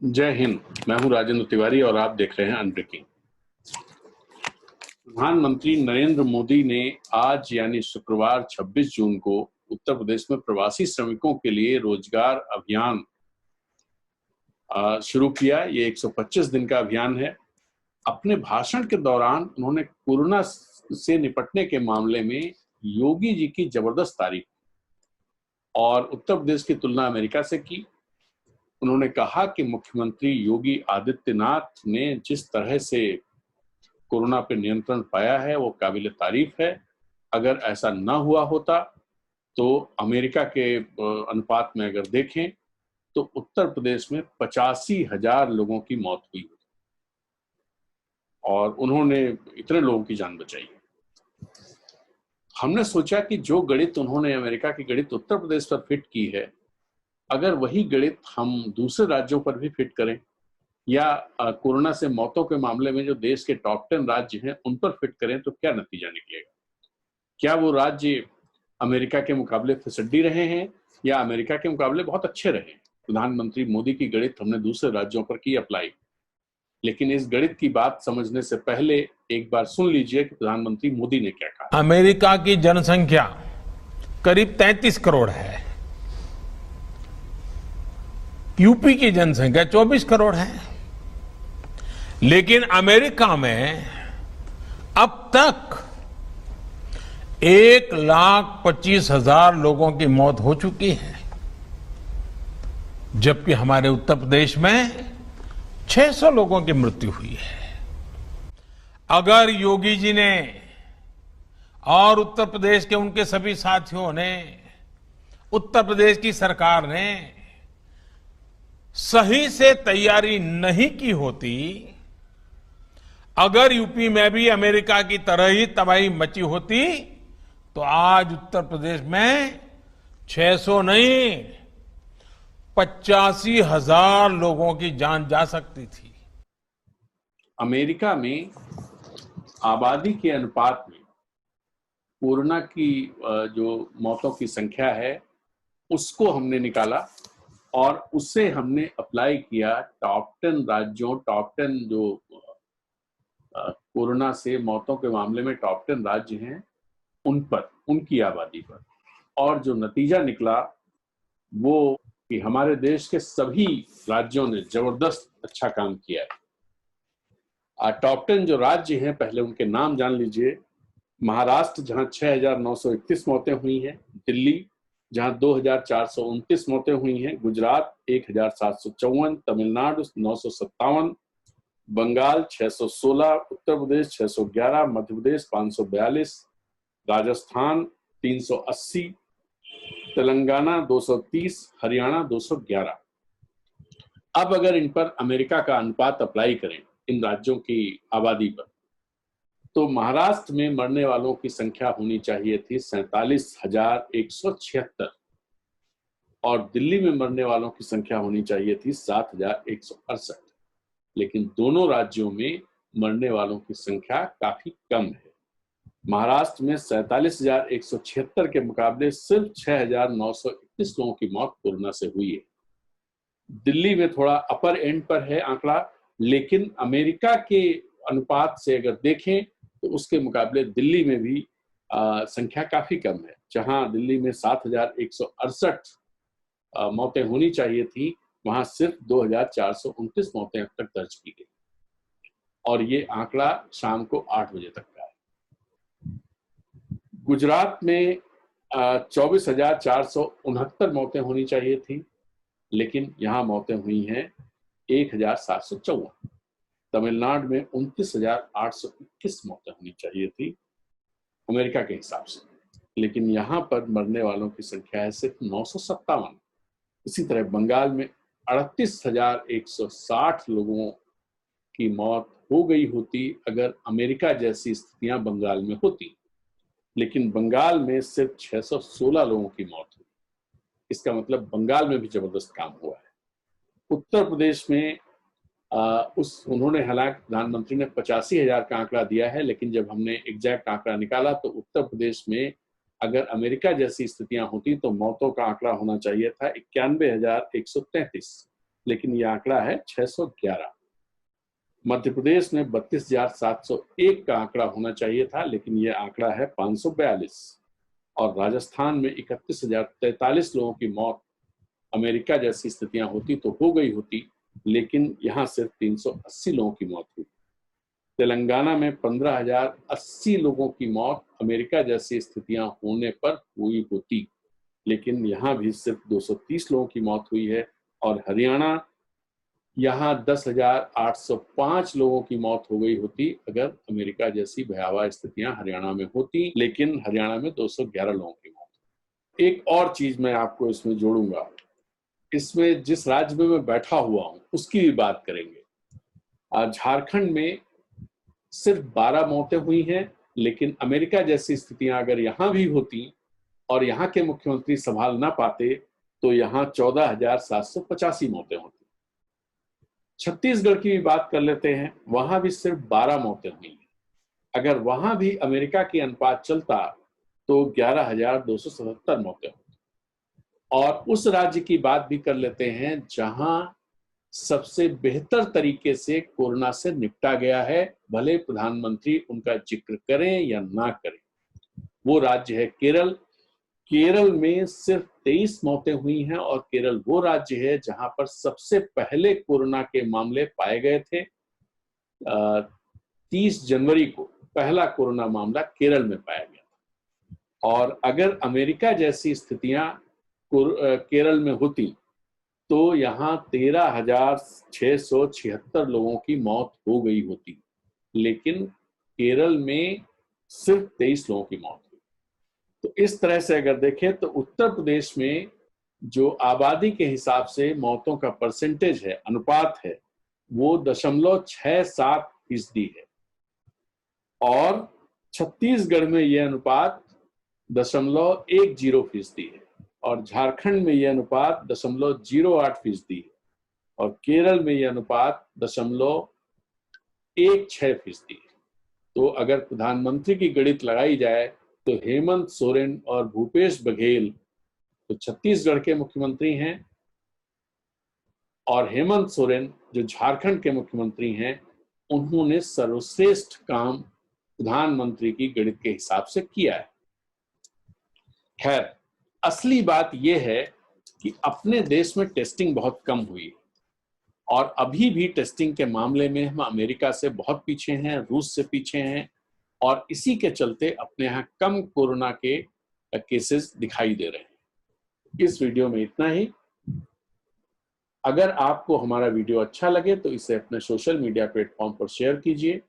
जय हिंद। मैं हूं राजेंद्र तिवारी और आप देख रहे हैं अनब्रेकिंग। प्रधानमंत्री नरेंद्र मोदी ने आज यानी शुक्रवार 26 जून को उत्तर प्रदेश में प्रवासी श्रमिकों के लिए रोजगार अभियान शुरू किया। ये 125 दिन का अभियान है। अपने भाषण के दौरान उन्होंने कोरोना से निपटने के मामले में योगी जी की जबरदस्त तारीफ और उत्तर प्रदेश की तुलना अमेरिका से की। उन्होंने कहा कि मुख्यमंत्री योगी आदित्यनाथ ने जिस तरह से कोरोना पर नियंत्रण पाया है वो काबिल तारीफ है। अगर ऐसा न हुआ होता तो अमेरिका के अनुपात में अगर देखें तो उत्तर प्रदेश में 85,000 लोगों की मौत हुई और उन्होंने इतने लोगों की जान बचाई। हमने सोचा कि जो गणित उन्होंने अमेरिका की गणित उत्तर प्रदेश पर फिट की है, अगर वही गणित हम दूसरे राज्यों पर भी फिट करें या कोरोना से मौतों के मामले में जो देश के टॉप 10 राज्य हैं उन पर फिट करें तो क्या नतीजा निकलेगा। क्या वो राज्य अमेरिका के मुकाबले फिसड्डी रहे हैं या अमेरिका के मुकाबले बहुत अच्छे रहे हैं। प्रधानमंत्री मोदी की गणित हमने दूसरे राज्यों पर की अप्लाई, लेकिन इस गणित की बात समझने से पहले एक बार सुन लीजिए कि प्रधानमंत्री मोदी ने क्या कहा। अमेरिका की जनसंख्या करीब 33 करोड़ है। यूपी की जनसंख्या 24 करोड़ है। लेकिन अमेरिका में अब तक 1,25,000 लोगों की मौत हो चुकी है, जबकि हमारे उत्तर प्रदेश में 600 लोगों की मृत्यु हुई है। अगर योगी जी ने और उत्तर प्रदेश के उनके सभी साथियों ने, उत्तर प्रदेश की सरकार ने सही से तैयारी नहीं की होती, अगर यूपी में भी अमेरिका की तरह ही तबाही मची होती तो आज उत्तर प्रदेश में 600 नहीं 85,000 लोगों की जान जा सकती थी। अमेरिका में आबादी के अनुपात में कोरोना की जो मौतों की संख्या है उसको हमने निकाला और उससे हमने अप्लाई किया टॉप 10 राज्यों, टॉप 10 जो कोरोना से मौतों के मामले में टॉप 10 राज्य हैं उन पर, उनकी आबादी पर, और जो नतीजा निकला वो कि हमारे देश के सभी राज्यों ने जबरदस्त अच्छा काम किया है। टॉप 10 जो राज्य हैं पहले उनके नाम जान लीजिए। महाराष्ट्र जहां 6,931 मौतें हुई हैं, दिल्ली जहां 2,429 मौतें हुई हैं, गुजरात 1,754, तमिलनाडु 957, बंगाल 616, उत्तर प्रदेश 611, मध्य प्रदेश 542, राजस्थान 380, तेलंगाना 230, हरियाणा 211। अब अगर इन पर अमेरिका का अनुपात अप्लाई करें इन राज्यों की आबादी पर तो महाराष्ट्र में मरने वालों की संख्या होनी चाहिए थी 47,176 और दिल्ली में मरने वालों की संख्या होनी चाहिए थी 7,168। लेकिन दोनों राज्यों में मरने वालों की संख्या काफी कम है। महाराष्ट्र में 47,176 के मुकाबले सिर्फ 6,931 लोगों की मौत कोरोना से हुई है। दिल्ली में थोड़ा अपर एंड पर है आंकड़ा, लेकिन अमेरिका के अनुपात से अगर देखें तो उसके मुकाबले दिल्ली में भी संख्या काफी कम है। जहां दिल्ली में 7,168 मौतें होनी चाहिए थी, वहां सिर्फ 2,429 मौतें अब तक दर्ज की गई और ये आंकड़ा शाम को 8 बजे तक का है। गुजरात में 24,469 मौतें होनी चाहिए थी, लेकिन यहां मौतें हुई हैं 1,754। तमिलनाडु में 29,821 मौतें होनी चाहिए थी अमेरिका के हिसाब से, लेकिन यहां पर मरने वालों की संख्या है सिर्फ 957। इसी तरह बंगाल में 38,160 लोगों की मौत हो गई होती अगर अमेरिका जैसी स्थितियां बंगाल में होती, लेकिन बंगाल में सिर्फ 616 लोगों की मौत हुई। इसका मतलब बंगाल में भी जबरदस्त काम हुआ है। उत्तर प्रदेश में उन्होंने हालांकि प्रधानमंत्री ने 85,000 का आंकड़ा दिया है, लेकिन जब हमने एग्जैक्ट आंकड़ा निकाला तो उत्तर प्रदेश में अगर अमेरिका जैसी स्थितियां होती तो मौतों का आंकड़ा होना चाहिए था 91,133, लेकिन यह आंकड़ा है 611। मध्य प्रदेश में 32,701 का आंकड़ा होना चाहिए था, लेकिन यह आंकड़ा है 542। और राजस्थान में 31,043 लोगों की मौत। अमेरिका जैसी स्थितियां होती तो हो गई होती, लेकिन यहां सिर्फ 380 लोगों की मौत हुई। तेलंगाना में 15,080 लोगों की मौत अमेरिका जैसी स्थितियां होने पर हुई होती, लेकिन यहां भी सिर्फ 230 लोगों की मौत हुई है। और हरियाणा, यहां 10,805 लोगों की मौत हो गई होती अगर अमेरिका जैसी भयावह स्थितियां हरियाणा में होती, लेकिन हरियाणा में 211 लोगों की मौत। एक और चीज मैं आपको इसमें जोड़ूंगा, इसमें जिस राज्य में मैं बैठा हुआ हूं उसकी भी बात करेंगे। झारखंड में सिर्फ 12 मौतें हुई हैं, लेकिन अमेरिका जैसी स्थितियां अगर यहां भी होती और यहाँ के मुख्यमंत्री संभाल ना पाते तो यहाँ 14,785 मौतें होती। छत्तीसगढ़ की भी बात कर लेते हैं, वहां भी सिर्फ 12 मौतें हुई हैं। अगर वहां भी अमेरिका की अनुपात चलता तो 11,277 मौतें होती। और उस राज्य की बात भी कर लेते हैं जहां सबसे बेहतर तरीके से कोरोना से निपटा गया है, भले प्रधानमंत्री उनका जिक्र करें या ना करें। वो राज्य है केरल। केरल में सिर्फ 23 मौतें हुई हैं और केरल वो राज्य है जहां पर सबसे पहले कोरोना के मामले पाए गए थे। 30 जनवरी को पहला कोरोना मामला केरल में पाया गया। और अगर अमेरिका जैसी स्थितियां केरल में होती तो यहाँ 13,676 लोगों की मौत हो गई होती, लेकिन केरल में सिर्फ 23 लोगों की मौत हुई। तो इस तरह से अगर देखें तो उत्तर प्रदेश में जो आबादी के हिसाब से मौतों का परसेंटेज है, अनुपात है, वो 0.67% है। और छत्तीसगढ़ में यह अनुपात 0.10% है। और झारखंड में यह अनुपात 0.08% है। और केरल में यह अनुपात 0.16% है। तो अगर प्रधानमंत्री की गणित लगाई जाए तो हेमंत सोरेन और भूपेश बघेल तो छत्तीसगढ़ के मुख्यमंत्री हैं, और हेमंत सोरेन जो झारखंड के मुख्यमंत्री हैं, उन्होंने सर्वश्रेष्ठ काम प्रधानमंत्री की गणित के हिसाब से किया है। खैर, असली बात यह है कि अपने देश में टेस्टिंग बहुत कम हुई है और अभी भी टेस्टिंग के मामले में हम अमेरिका से बहुत पीछे हैं, रूस से पीछे हैं, और इसी के चलते अपने यहाँ कम कोरोना के केसेस दिखाई दे रहे हैं। इस वीडियो में इतना ही। अगर आपको हमारा वीडियो अच्छा लगे तो इसे अपने सोशल मीडिया प्लेटफॉर्म पर शेयर कीजिए,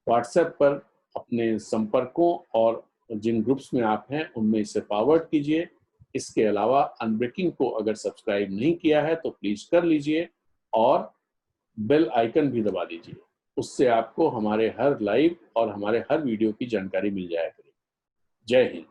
व्हाट्सएप पर अपने संपर्कों और जिन ग्रुप्स में आप हैं उनमें इसे फॉरवर्ड कीजिए। इसके अलावा अनब्रेकिंग को अगर सब्सक्राइब नहीं किया है तो प्लीज कर लीजिए और बेल आइकन भी दबा दीजिए। उससे आपको हमारे हर लाइव और हमारे हर वीडियो की जानकारी मिल जाया करेगी। जय हिंद।